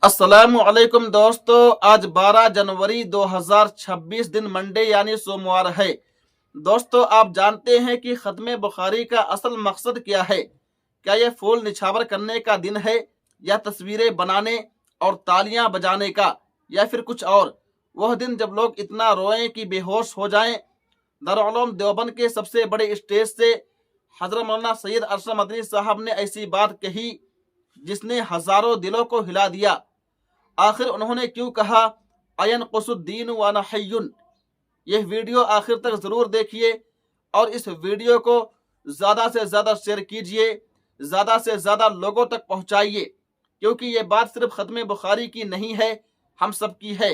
अस्सलामुअलैकुम दोस्तों, आज 12 जनवरी 2026 दिन मंडे यानी सोमवार है। दोस्तों, आप जानते हैं कि ख़त्म बुखारी का असल मकसद क्या है? क्या यह फूल निछावर करने का दिन है, या तस्वीरें बनाने और तालियां बजाने का, या फिर कुछ और? वह दिन जब लोग इतना रोएं कि बेहोश हो जाएं। दारुल उलूम देवबंद के सबसे बड़े स्टेज से हज़रत मौलाना सैयद अरशद मदनी साहब ने ऐसी बात कही जिसने हजारों दिलों को हिला दिया। आखिर उन्होंने क्यों कहा, अयन कुसुद्दीन वाना हय्युन? यह वीडियो आखिर तक ज़रूर देखिए और इस वीडियो को ज़्यादा से ज़्यादा शेयर कीजिए, ज़्यादा से ज़्यादा लोगों तक पहुँचाइए, क्योंकि ये बात सिर्फ ख़त्म बुखारी की नहीं है, हम सब की है।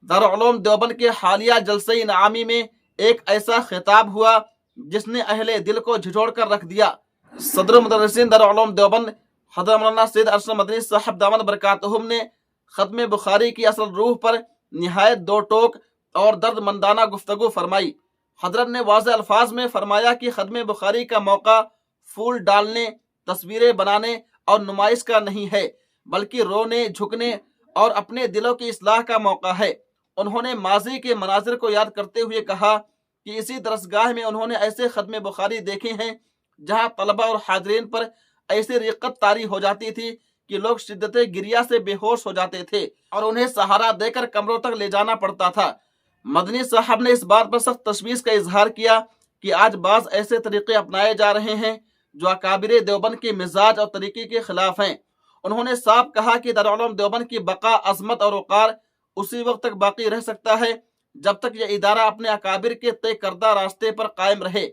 दारुल उलूम देवबंद के हालिया जलसे इनामी में एक ऐसा खिताब हुआ जिसने अहले दिल को झिझोड़ कर रख दिया। सदर मुदर्रिसीन दारुल उलूम देवबंद हज़रत मौलाना सैयद अरशद मदनी साहब दामद बरकातहुम ने ख़त्म बुखारी की असल रूह पर निहायत दो टोक और दर्द मंदाना गुफ्तगू फरमाई। हजरत ने वाज़ेह अल्फाज में फरमाया कि ख़त्म बुखारी का मौका फूल डालने, तस्वीरें बनाने और नुमाइश का नहीं है, बल्कि रोने, झुकने और अपने दिलों की इस्लाह का मौका है। उन्होंने माजी के मनाजिर को याद करते हुए कहा कि इसी दरसगाह में उन्होंने ऐसे ख़त्म बुखारी देखे हैं जहाँ तलबा और हाज़रीन पर ऐसी रिक़्क़त तारी हो जाती थी कि लोग शिद्दत गिरिया से बेहोश हो जाते थे और उन्हें सहारा देकर कमरों तक ले जाना पड़ता था। मदनी साहब ने इस बात पर सख्त तशवीश का इजहार किया कि आज बाज़ ऐसे तरीके अपनाए जा रहे हैं जो अकाबिर देवबंद के मिजाज और तरीके के खिलाफ हैं। उन्होंने साफ कहा कि दारुल उलूम देवबंद की बका, अजमत और वक़ार उसी वक्त तक बाकी रह सकता है जब तक यह इदारा अपने अकाबिर के तय करदा रास्ते पर कायम रहे।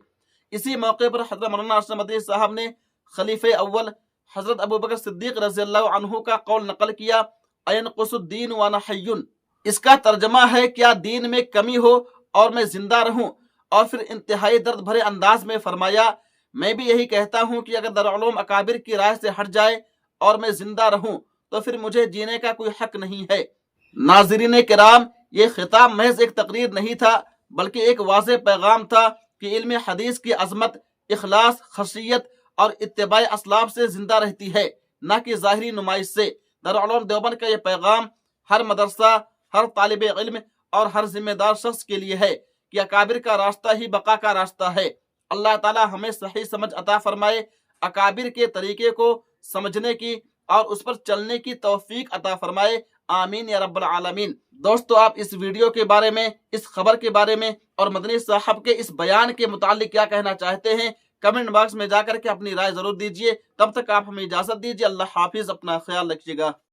इसी मौके पर हज़रत मौलाना अरशद मदनी साहब ने खलीफे अव्वल हज़रत अबू बकर सिद्दीक़ रज़ियल्लाहु अन्हु का कौल नकल किया, अयन कुसुद्दीन वाना हय्युन। इसका तर्जमा है, क्या दीन में कमी हो और मैं जिंदा रहूं? और फिर इंतहाई दर्द भरे अंदाज में फरमाया, मैं भी यही कहता हूं कि अगर दारुल उलूम अकाबिर की राह से हट जाए और मैं जिंदा रहूं तो फिर मुझे जीने का कोई हक नहीं है। नाज़रीन किराम, ये खिताब महज एक तकरीर नहीं था, बल्कि एक वाज़ेह पैगाम था कि इल्म हदीस की अजमत, इखलास, खशियत और इत्तिबाए असलाब से जिंदा रहती है, न कि ज़ाहिरी नुमाइश से। दारुल उलूम देवबंद का यह पैगाम हर मदरसा, हर तालिब इल्म और हर जिम्मेदार शख्स के लिए है कि अकाबिर का रास्ता ही बका का रास्ता है। अल्लाह ताला हमें सही समझ अता फरमाए, अकाबिर के तरीके को समझने की और उस पर चलने की तौफीक अता फरमाए। आमीन या रब्बल आलमीन। दोस्तों, आप इस वीडियो के बारे में, इस खबर के बारे में और मदनी साहब के इस बयान के मुतालिक क्या कहना चाहते हैं, कमेंट बॉक्स में जाकर के अपनी राय जरूर दीजिए। तब तक आप हमें इजाजत दीजिए। अल्लाह हाफिज, अपना ख्याल रखिएगा।